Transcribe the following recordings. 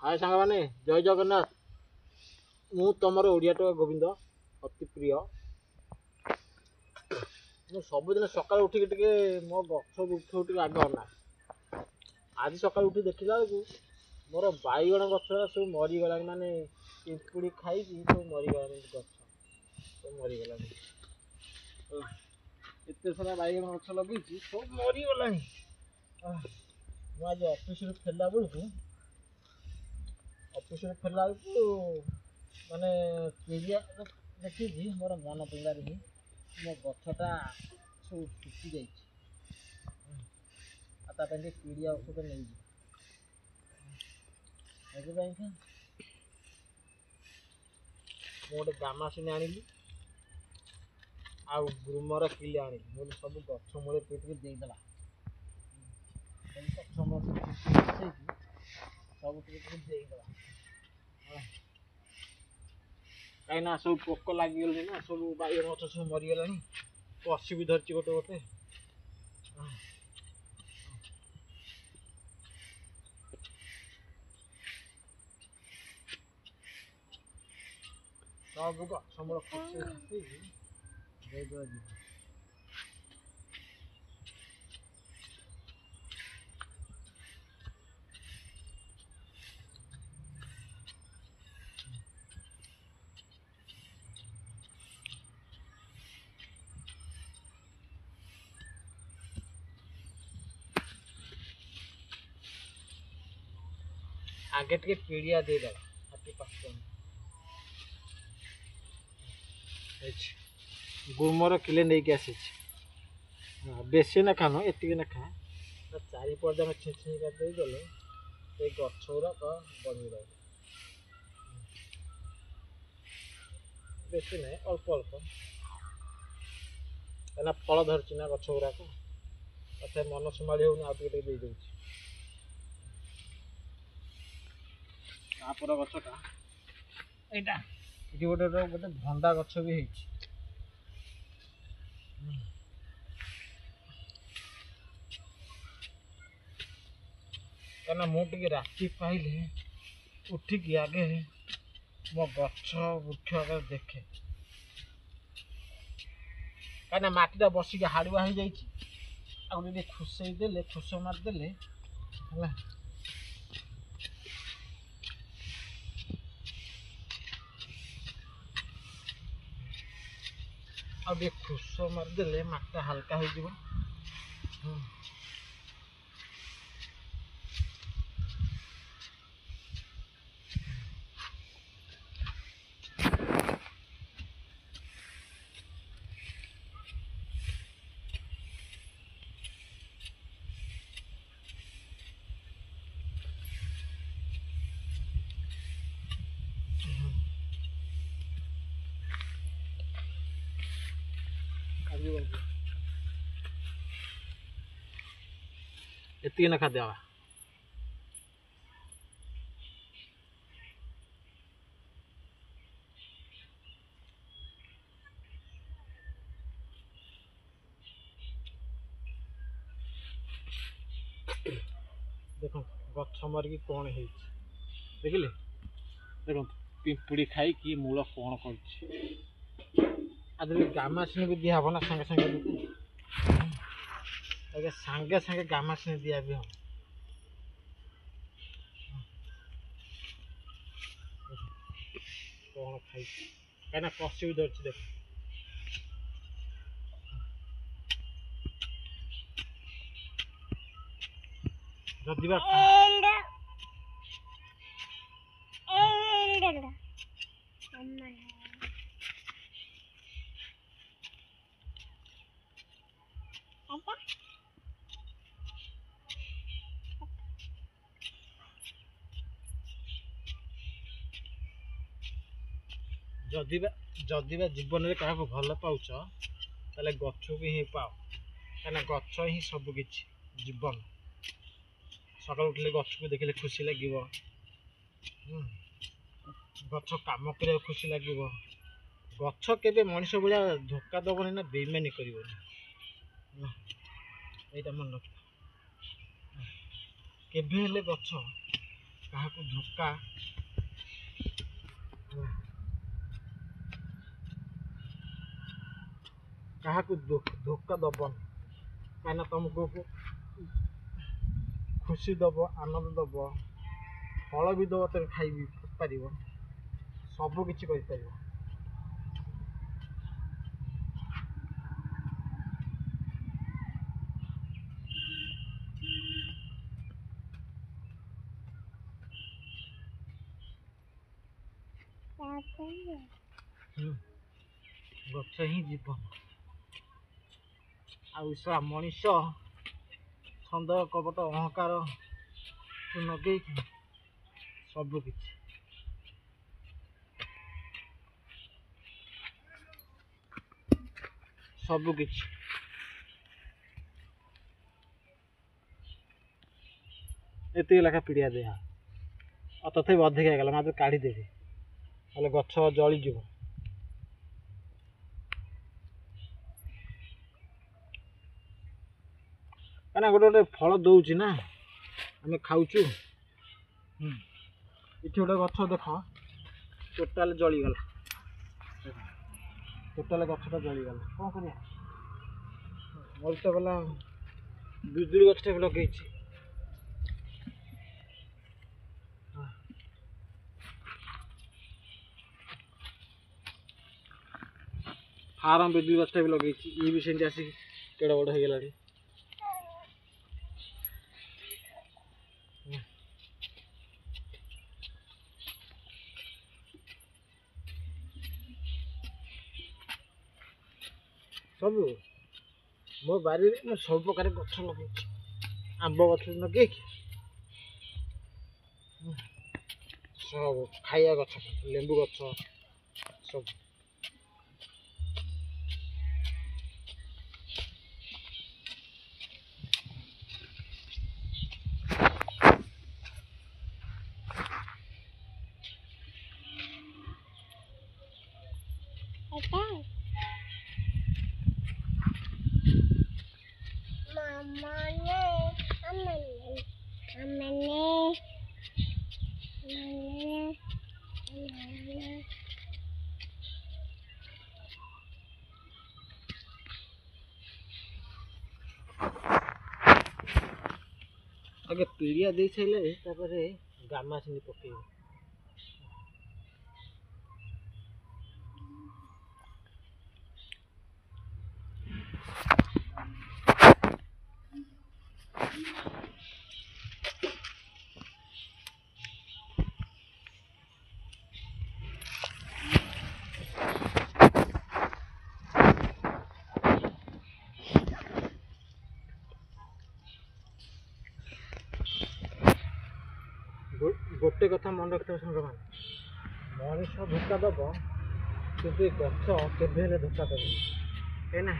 हाय सांग मैंने जय जगन्नाथ मु तुमर ओडिया टोका गोविंद अति प्रिय मु सबुदिन सकाल उठिक टे मो गछ वृक्ष टे आगे अना आज सकाल उठी देखला मोर बैगण गछ सब मरीगला माने पिंपुड़ी खाई सब मरीगला गछ सब मरीगला एत सारा बैगण गछ लगे सब मरीगला मुझे ऑफिस फेरला बेलू ऑफिस फेरला माने पीड़िया देखी मोर मन पड़ार मो गछटा सब शुखी जाता पीड़िया औषध नहीं गोटे गामासिनी आनिली आउ ग्रूमर किले आनिली मुझे सब गछ मूले पीट देदेला गछ मूल सब देदेला कहीं सब पोक लगिगले ना सब बैगण गछ सब मरीगला पशी भी धरची गोटे गोटे सब गछ मूल खसी आगे टे पीड़िया देदेला 35 गुरमर किले नहीं आसी बेसी ना खान एति ना खा चारिपट जन छिछी करदेले ये गछ गुराक बढ़ी रहा बेसी ना अल्प अल्प कहीं फल धरची ना गछ गुराक तथा मन संभाली होनी आउ टे दे दूँ तापर गछटा एटा ये गोटे गोटे भंडा गछ भी है कहीं मुझे राति पाइले उठिक आगे मो गछ वृक्ष आगे देखे कहीं मटीटा बसिक हाड़ुआ हो जाए खुसई देले खुस मारिदेले आगे खुस मारिदेले मटीटा हल्का हो एति ना खाद्य देख गछ मरिकी कौन है देखिले देख पिंपुड़ी खाई मूल कौन कर गामासिनी भी दिहब ना सागे सागे सागे सागे गामासिनी दिया भी हम कौन खाई कहीं पशी भी धरची देख जदि जदि जीवन में क्या भल पाच ताले गछ को ही पाओ कहीं गछ ही सबकि जीवन सकाल उठले गछ को देखले खुशी लगे गछ कम कर खुशी लगे गछ के मनीष भाया धोखा दबनी ना बेईमानी कर मन रख गछ କାହାକୁ ଧୋକା କାହାକୁ ଧୋକା ଦବନି, କାହିଁକିନା ତମକୁ ଖୁସି ଦବ, ଆନନ୍ଦ ଦବ, ଫଳ ବି ଦବ, ତମେ ଖାଇବି ପାରିବ, ସବୁ କିଛି କରିପାରିବ। ଗଛ ହିଁ ଜୀବନ। ଆଉ ସା ମଣିଷ ଛନ୍ଦ କପଟ ଅହଙ୍କାର ନଗେଇକି ସବୁକିଛି ଏତିକି ଲେଖା ପିଡ଼ିଆ ଦିଆ, ଆଉ ତଥାପି ଅଧିକା ହେଇଗଲା, ମାତ୍ର କାଢ଼ିଦେବି, ହେଲେ ଗଛ ଜଳିଯିବ। କାହିଁକିନା ଗୋଟେ ଗୋଟେ ଫଳ ଦେଉଛି ନା, ଆମେ ଖାଉଛୁ। ଏଠି ଗୋଟେ ଗଛ ଦେଖ, ଟୋଟାଲ ଜଳିଗଲା, ଟୋଟାଲ ଗଛଟା ଜଳିଗଲା, କ'ଣ କରିବା? ମୋର ତ ଗଲା, ବିଜୁଳି ଗଛଟା ବି ଲଗେଇଛି। ଫାର୍ମ ବିଜୁଳି ଗଛଟା ବି ଲଗେଇଛି, ଇଏ ବି ସେମିତି ଆସିକି କେଡ଼େ ବଡ଼ ହେଇଗଲାଣି। ସବୁ ମୋ ବାରିରେ ମୁଁ ସବୁ ପ୍ରକାର ଗଛ ଲଗେଇଛି, ଆମ୍ବ ଗଛ ଲଗେଇକି ସବୁ ଖାଇବା ଗଛ, ଲେମ୍ବୁ ଗଛ ସବୁ। ଆगे ପିଡ଼ିଆ ଦେଇ ସାରିଲେ ତାପରେ ଗାମାସିନି ପକେଇବ। ଗୋଟେ କଥା ମନେ ରଖିଥିବ ସାଙ୍ଗମାନେ, ମଣିଷ ଧୋକା ଦେବ କିନ୍ତୁ ଏ ଗଛ କେବେ ହେଲେ ଧୋକା ଦେବନି, କାହିଁକିନା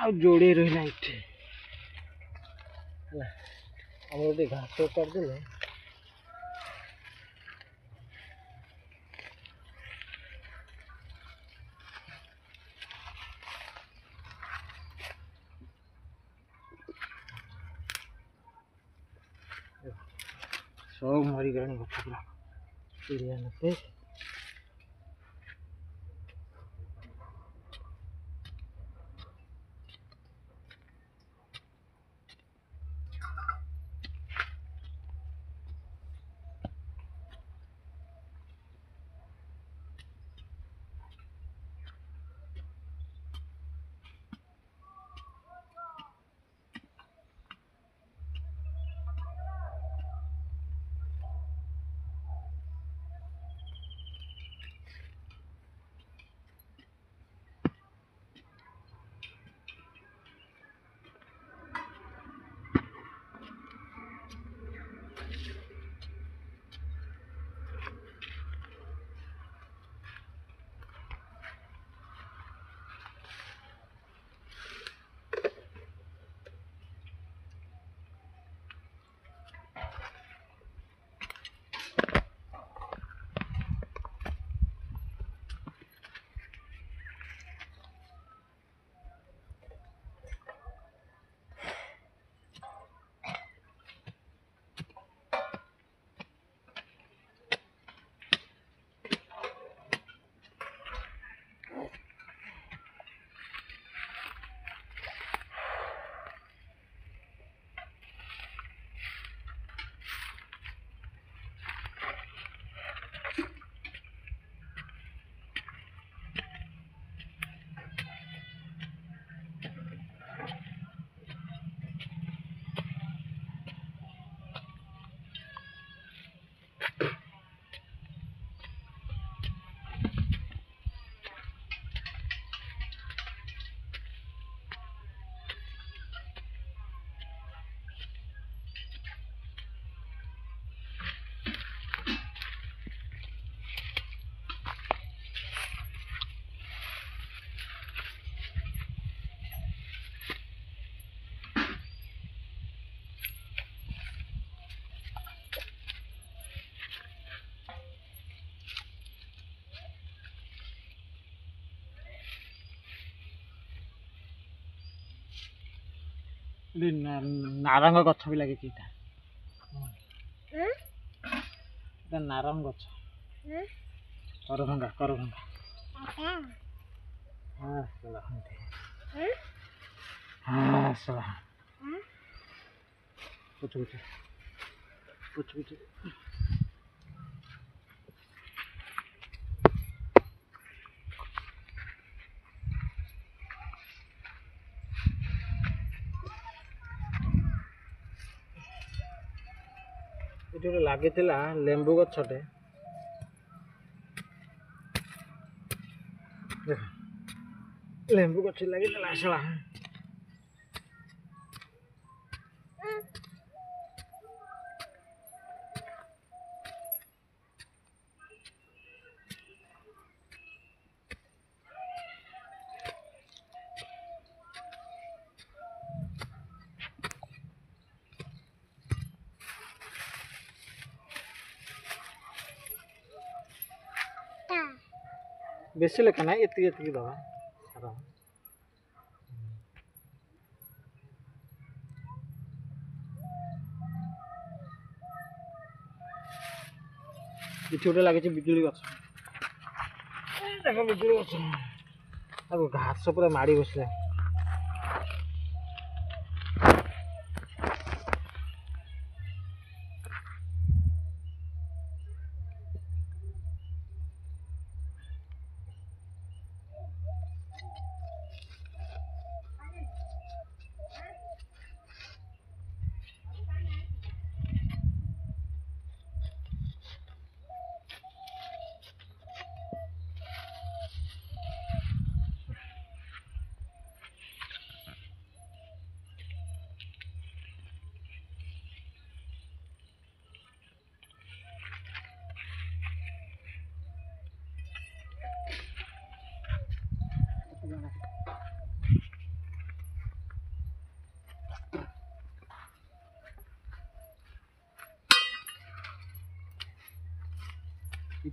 ଆଉ ଯୋଡ଼େ ରହିଲା ଏଠି ହେଲା। ଆମର ଗୋଟେ ଘାସ କରିଦେଲେ ସବୁ ମରିଗଲାଣି ଗଛ ପୁରା ଚିଡ଼ିଆ ନତେ। ନାରଙ୍ଗ ଗଛ ବି ଲାଗିଛି ଏଇଟା ନାରଙ୍ଗ ଗଛ କରଭଙ୍ଗା କରଭଙ୍ଗା ପୁଛୁ ପୁଛୁ ପୁଛୁ ପୁଛୁ ଏଠି ଗୋଟେ ଲାଗିଥିଲା ଲେମ୍ବୁ ଗଛଟେ ଦେଖ ଲେମ୍ବୁ ଗଛ ଲାଗିଥିଲା ଶଳା बेसी लेखा ना एति एति दवा सारा किछुटे लागे बिजुली गछ देखो बिजुली गछ अब घास पूरा माड़ी बसले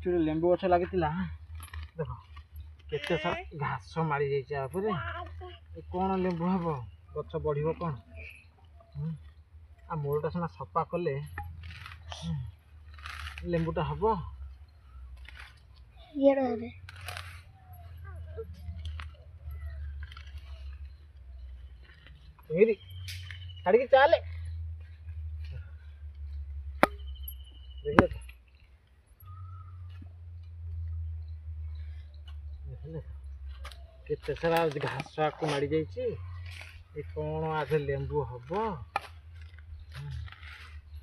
କିଛି ଗୋଟେ ଲେମ୍ବୁ ଗଛ ଲାଗିଥିଲା ଦେଖ କେତେ ସାରା ଘାସ ମାଡ଼ି ଯାଇଛି ଆ ଉପରେ କ'ଣ ଲେମ୍ବୁ ହେବ ଗଛ ବଢ଼ିବ କ'ଣ ଆଉ ମୂଳଟା ସିନା ସଫା କଲେ ଲେମ୍ବୁଟା ହେବ ଏଇଠି ଛାଡ଼ିକି ଚାଲେ ଦେଖିଲେ ତ ଦେଖିଲେ କେତେ ସାରା ଘାସ ଆକୁ ମାଡ଼ି ଯାଇଛି ଏ କ'ଣ ଆଜି ଲେମ୍ବୁ ହେବ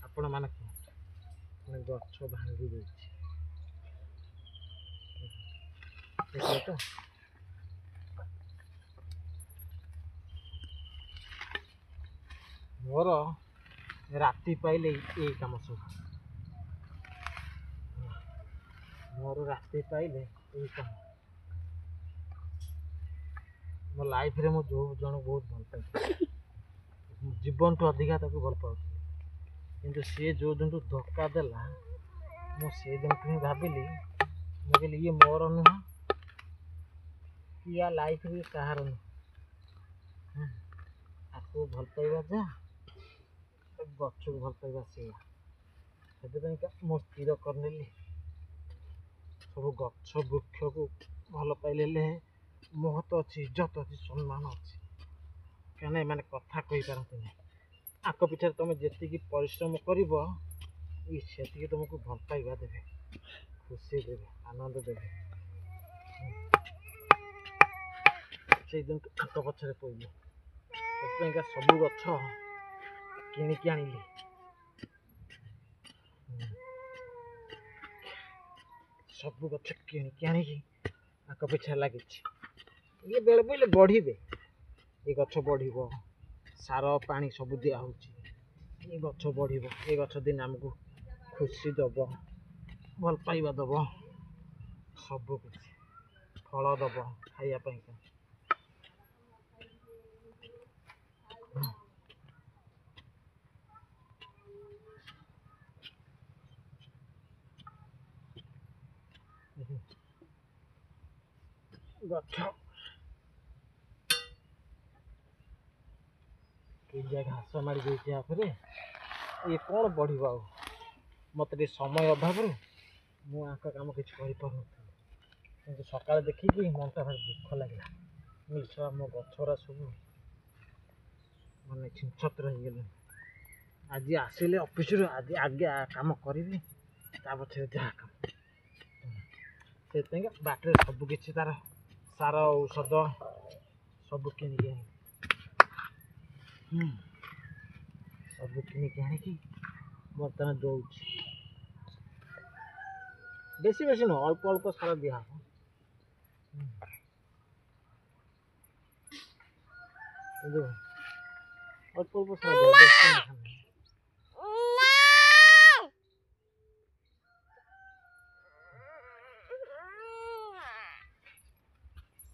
ଆପଣମାନେ କୁହନ୍ତୁ ଗଛ ଭାଙ୍ଗି ଦେଇଛି ଦେଖିଲେ ତ ମୋର ରାତି ପାଇଲେ ଏଇ କାମ ସବୁ ମୋର ରାତି ପାଇଲେ ଏଇ କାମ ମୋ ଲାଇଫରେ ମୁଁ ଯେଉଁ ଜଣକୁ ବହୁତ ଭଲ ପାଇଥିଲି ଜୀବନଠୁ ଅଧିକା ତାକୁ ଭଲ ପାଉଥିଲି କିନ୍ତୁ ସିଏ ଯେଉଁ ଦିନଠୁ ଧୋକା ଦେଲା ମୁଁ ସେଇ ଦିନଠୁ ହିଁ ଭାବିଲି ମୁଁ କହିଲି ଇଏ ମୋର ନୁହଁ କି ୟା ଲାଇଫରେ କାହାର ନୁହଁ ଆକୁ ଭଲ ପାଇବା ଯା ଗଛକୁ ଭଲ ପାଇବା ସେଇଆ ସେଥିପାଇଁକା ମୁଁ ସ୍ଥିର କରିନେଲି ସବୁ ଗଛ ବୃକ୍ଷକୁ ଭଲ ପାଇଲେ ମହତ୍ଵ ଅଛି ଇଜ୍ଜତ ଅଛି ସମ୍ମାନ ଅଛି କାହିଁକିନା ଏମାନେ କଥା କହିପାରନ୍ତି ନାହିଁ ଆଙ୍କ ପିଛାରେ ତୁମେ ଯେତିକି ପରିଶ୍ରମ କରିବ ସେତିକି ତୁମକୁ ଭଲ ପାଇବା ଦେବେ ଖୁସି ଦେବେ ଆନନ୍ଦ ଦେବେ ସେଇଦିନ ଆଙ୍କ ପଛରେ ପଡ଼ିଲି ସେଥିପାଇଁକା ସବୁ ଗଛ କିଣିକି ଆଣିଲି ସବୁ ଗଛ କିଣିକି ଆଣିକି ଆଙ୍କ ପିଛାରେ ଲାଗିଛି ଇଏ ବେଳେ ବେଳେ ବଢ଼ିବେ ଏ ଗଛ ବଢ଼ିବ ସାର ପାଣି ସବୁ ଦିଆହେଉଛି ଏ ଗଛ ବଢ଼ିବ ଏ ଗଛ ଦିନ ଆମକୁ ଖୁସି ଦେବ ଭଲ ପାଇବା ଦେବ ସବୁ କିଛି ଫଳ ଦେବ ଖାଇବା ପାଇଁକା ଗଛ କିଆ ଘାସ ମାଡ଼ି ଯାଇଛି ଆପରେ ଇଏ କ'ଣ ବଢ଼ିବ ଆଉ ମୋତେ ଟିକେ ସମୟ ଅଭାବରୁ ମୁଁ ଆଙ୍କ କାମ କିଛି କରିପାରୁନଥିଲି କିନ୍ତୁ ସକାଳେ ଦେଖିକି ମନଟା ଭାରି ଦୁଃଖ ଲାଗିଲା ନିଶ୍ଚୟ ମୋ ଗଛଗୁଡ଼ା ସବୁ ମାନେ ଛିଞ୍ଚତ୍ର ହେଇଗଲେଣି ଆଜି ଆସିଲେ ଅଫିସରୁ ଆଜି ଆଗେ କାମ କରିବି ତା ପଛରେ ଯାହା କାମ ସେଥିପାଇଁକା ବାଟରେ ସବୁ କିଛି ତାର ସାର ଔଷଧ ସବୁ କିଣିକି ଆଣିଲି ସବୁ କିଣିକି ଆଣିକି ବର୍ତ୍ତମାନ ଦେଉଛି ବେଶୀ ବେଶୀ ନୁହଁ ଅଳ୍ପ ଅଳ୍ପ ସାର ଦିଆହେବ କିନ୍ତୁ ଅଳ୍ପ ଅଳ୍ପ ସାର ଦିଆ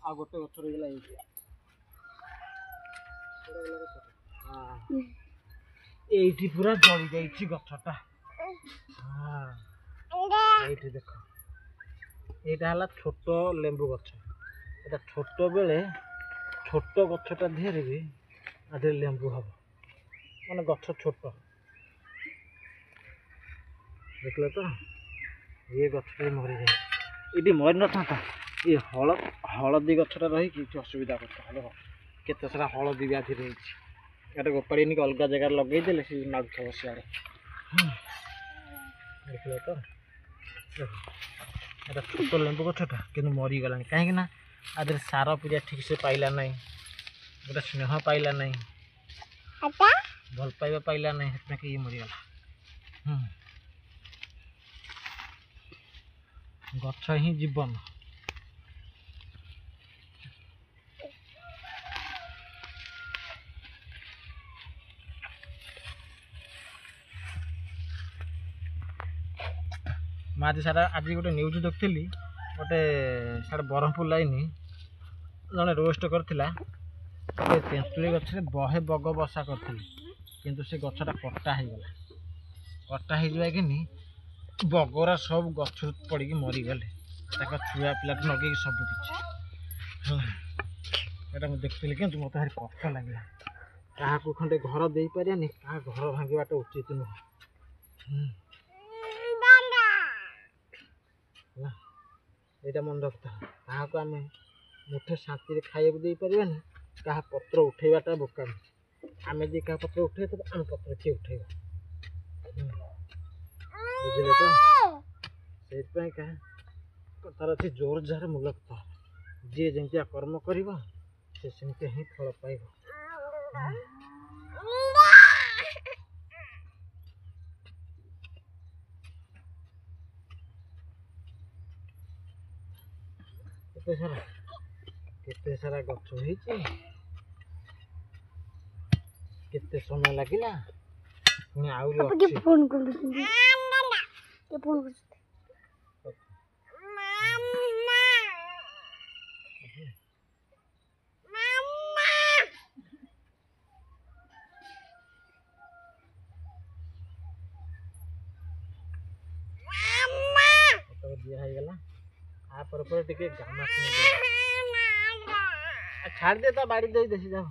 ଆଉ ଗୋଟେ ଗଛ ରହିଗଲା ଏଇଠି ପୁରା ଜଳି ଯାଇଛି ଗଛଟା ଏଇଠି ଦେଖ ଏଇଟା ହେଲା ଛୋଟ ଲେମ୍ବୁ ଗଛ ଏଇଟା ଛୋଟ ବେଳେ ଛୋଟ ଗଛଟା ଦେହରେ ବି ଆଦେହରେ ଲେମ୍ବୁ ହବ ମାନେ ଗଛ ଛୋଟ ଦେଖିଲ ତ ଇଏ ଗଛଟା ମରିଯାଇଛି ଏଠି ମରି ନଥାନ୍ତା ଏ ହଳଦୀ ଗଛଟା ରହିକି ଏଠି ଅସୁବିଧା କରିଥିଲା କେତେ ସାରା ହଳଦୀ ବି ଆଧିରେ ହେଇଛି ଏଟା ଗୋପାଡ଼ି ନେଇକି ଅଲଗା ଜାଗାରେ ଲଗେଇଦେଲେ ସେ ମାଗୁଥିବ ସିଆଡ଼େ ଦେଖିଲ ତ ଏଟା ଛୋଟ ଲେମ୍ବୁ ଗଛଟା କିନ୍ତୁ ମରିଗଲାଣି କାହିଁକି ନା ଆଦେହରେ ସାର ପିଡ଼ିଆ ଠିକ୍ ସେ ପାଇଲା ନାହିଁ ଗୋଟେ ସ୍ନେହ ପାଇଲା ନାହିଁ ଭଲ ପାଇବା ପାଇଲା ନାହିଁ ସେଥିପାଇଁ ଇଏ ମରିଗଲା ଗଛ ହିଁ ଜୀବନ ମୁଁ ଆଜି ଗୋଟେ ନ୍ୟୁଜ୍ ଦେଖୁଥିଲି ଗୋଟେ ସାଡ଼େ ବ୍ରହ୍ମପୁର ଲାଇନ୍ ଜଣେ ରୋଷ୍ଟ କରିଥିଲା ଗୋଟେ ତେନ୍ତୁଳି ଗଛରେ ବହେ ବଗ ବସା କରିଥିଲେ କିନ୍ତୁ ସେ ଗଛଟା କଟା ହେଇଗଲା କଟା ହେଇଯିବା କିନି बगरा सब गछ पड़ मरीगले छुआ पिला लगे सब किसी मुझे देखी कि मत भारी कष्ट लगे क्या खंडे घर दे पारे क्या घर भांगवाटा उचित नुह यहाँ मन रखता क्या आम मुठे शांति खाइबा दे पारानी क्या पत्र उठेबाटा बोकामी आम जी क्या पत्र उठे तो आम पत्र किए उठे बुझे तो से कथार अच्छे जोर जार मूलक जी जमी कर्म कर सेमती ही फल पाइब केते सारा गछ केते समय लगिला पुणी आउरी फोन कर दिया गला पर गामा छाड़ दे तो बाड़ी दे देखी जाओ